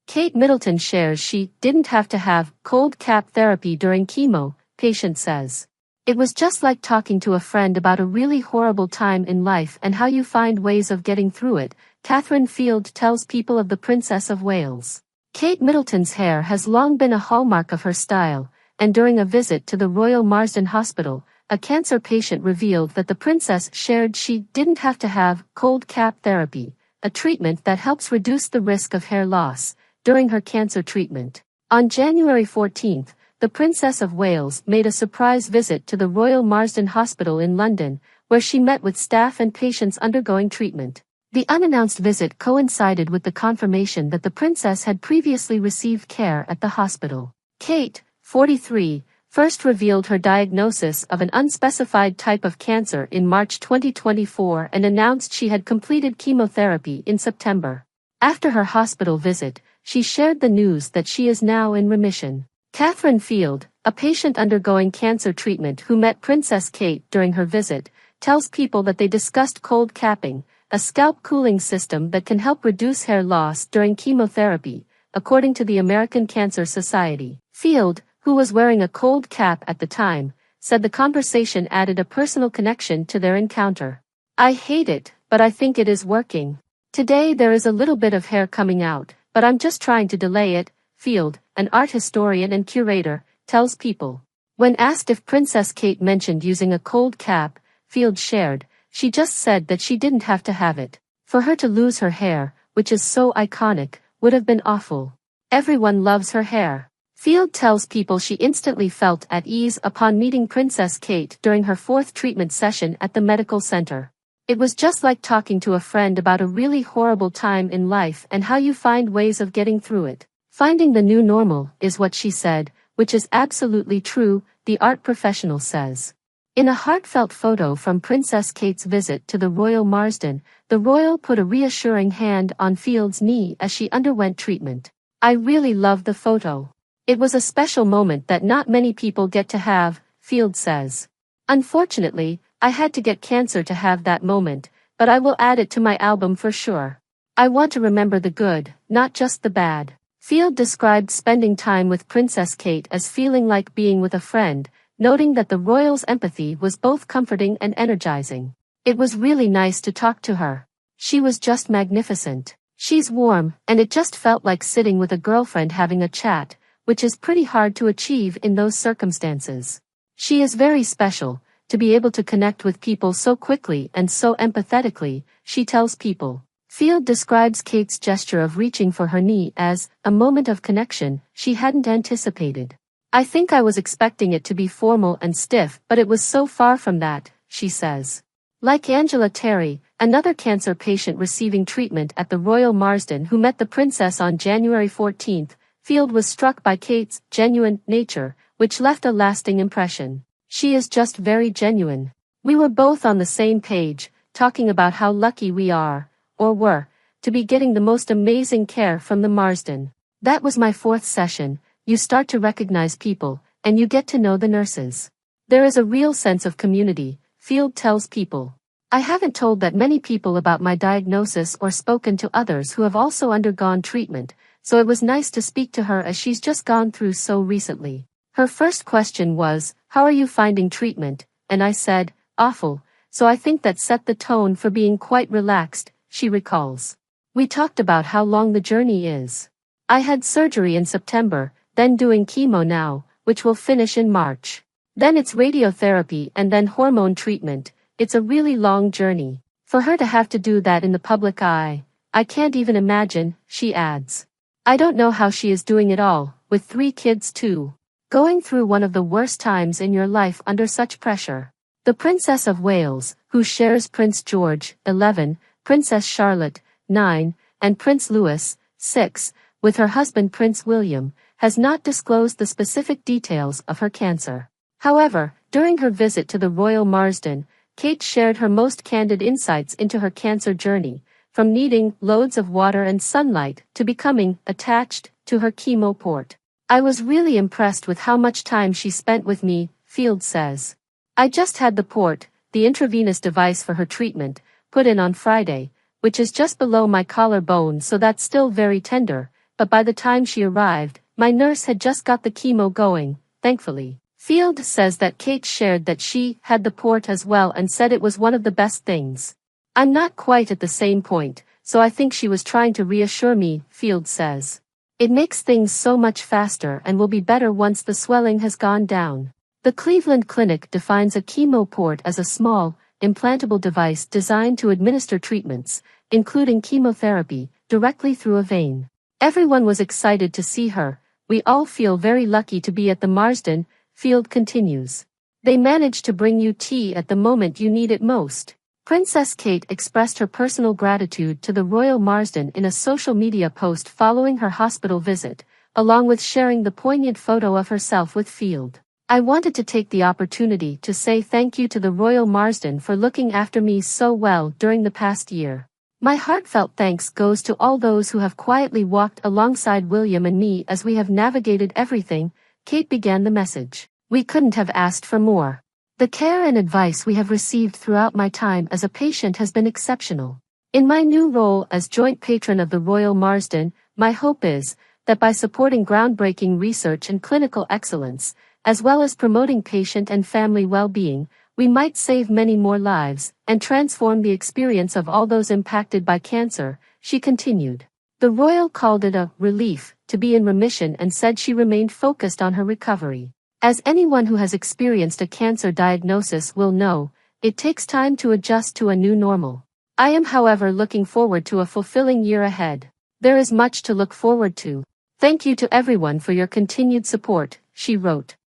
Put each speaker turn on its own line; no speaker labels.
Kate Middleton shares she didn't have to have cold cap therapy during chemo, patient says. It was just like talking to a friend about a really horrible time in life and how you find ways of getting through it, Catherine Field tells People of the Princess of Wales. Kate Middleton's hair has long been a hallmark of her style, and during a visit to the Royal Marsden Hospital, a cancer patient revealed that the princess shared she didn't have to have cold cap therapy, a treatment that helps reduce the risk of hair loss, during her cancer treatment. On January 14, the Princess of Wales made a surprise visit to the Royal Marsden Hospital in London, where she met with staff and patients undergoing treatment. The unannounced visit coincided with the confirmation that the princess had previously received care at the hospital. Kate, 43, first revealed her diagnosis of an unspecified type of cancer in March 2024 and announced she had completed chemotherapy in September. After her hospital visit, she shared the news that she is now in remission. Catherine Field, a patient undergoing cancer treatment who met Princess Kate during her visit, tells People that they discussed cold capping, a scalp cooling system that can help reduce hair loss during chemotherapy, according to the American Cancer Society. Field, who was wearing a cold cap at the time, said the conversation added a personal connection to their encounter. I hate it, but I think it is working. Today there is a little bit of hair coming out, but I'm just trying to delay it, Field, an art historian and curator, tells People. When asked if Princess Kate mentioned using a cold cap, Field shared, she just said that she didn't have to have it. For her to lose her hair, which is so iconic, would have been awful. Everyone loves her hair. Field tells People she instantly felt at ease upon meeting Princess Kate during her 4th treatment session at the medical center. It was just like talking to a friend about a really horrible time in life and how you find ways of getting through it. Finding the new normal is what she said, which is absolutely true, the art professional says. In a heartfelt photo from Princess Kate's visit to the Royal Marsden, the royal put a reassuring hand on Field's knee as she underwent treatment. I really love the photo. It was a special moment that not many people get to have, Field says. Unfortunately, I had to get cancer to have that moment, but I will add it to my album for sure. I want to remember the good, not just the bad. Field described spending time with Princess Kate as feeling like being with a friend, noting that the royal's empathy was both comforting and energizing. It was really nice to talk to her. She was just magnificent. She's warm, and it just felt like sitting with a girlfriend having a chat, which is pretty hard to achieve in those circumstances. She is very special, to be able to connect with people so quickly and so empathetically, she tells People. Field describes Kate's gesture of reaching for her knee as a moment of connection she hadn't anticipated. I think I was expecting it to be formal and stiff, but it was so far from that, she says. Like Angela Terry, another cancer patient receiving treatment at the Royal Marsden who met the princess on January 14, Field was struck by Kate's genuine nature, which left a lasting impression. She is just very genuine. We were both on the same page, talking about how lucky we are, or were, to be getting the most amazing care from the Marsden. That was my 4th session. You start to recognize people, and you get to know the nurses. There is a real sense of community, Field tells People. I haven't told that many people about my diagnosis or spoken to others who have also undergone treatment, so it was nice to speak to her as she's just gone through so recently. Her first question was, how are you finding treatment? And I said, awful, so I think that set the tone for being quite relaxed, she recalls. We talked about how long the journey is. I had surgery in September, then doing chemo now, which will finish in March. Then it's radiotherapy and then hormone treatment. It's a really long journey. For her to have to do that in the public eye, I can't even imagine, she adds. I don't know how she is doing it all, with 3 kids too. Going through one of the worst times in your life under such pressure. The Princess of Wales, who shares Prince George, 11, Princess Charlotte, 9, and Prince Louis, 6, with her husband Prince William, has not disclosed the specific details of her cancer. However, during her visit to the Royal Marsden, Kate shared her most candid insights into her cancer journey, from needing loads of water and sunlight to becoming attached to her chemo port. I was really impressed with how much time she spent with me, Field says. I just had the port, the intravenous device for her treatment, put in on Friday, which is just below my collarbone, so that's still very tender, but by the time she arrived, my nurse had just got the chemo going, thankfully. Field says that Kate shared that she had the port as well and said it was one of the best things. I'm not quite at the same point, so I think she was trying to reassure me, Field says. It makes things so much faster and will be better once the swelling has gone down. The Cleveland Clinic defines a chemo port as a small, implantable device designed to administer treatments, including chemotherapy, directly through a vein. Everyone was excited to see her. We all feel very lucky to be at the Marsden, Field continues. They managed to bring you tea at the moment you need it most. Princess Kate expressed her personal gratitude to the Royal Marsden in a social media post following her hospital visit, along with sharing the poignant photo of herself with Field. I wanted to take the opportunity to say thank you to the Royal Marsden for looking after me so well during the past year. My heartfelt thanks goes to all those who have quietly walked alongside William and me as we have navigated everything. Kate began the message. We couldn't have asked for more. The care and advice we have received throughout my time as a patient has been exceptional. In my new role as joint patron of the Royal Marsden, my hope is that by supporting groundbreaking research and clinical excellence, as well as promoting patient and family well-being, we might save many more lives and transform the experience of all those impacted by cancer, she continued. The Royal called it a relief to be in remission and said she remained focused on her recovery. As anyone who has experienced a cancer diagnosis will know, it takes time to adjust to a new normal. I am, however, looking forward to a fulfilling year ahead. There is much to look forward to. Thank you to everyone for your continued support, she wrote.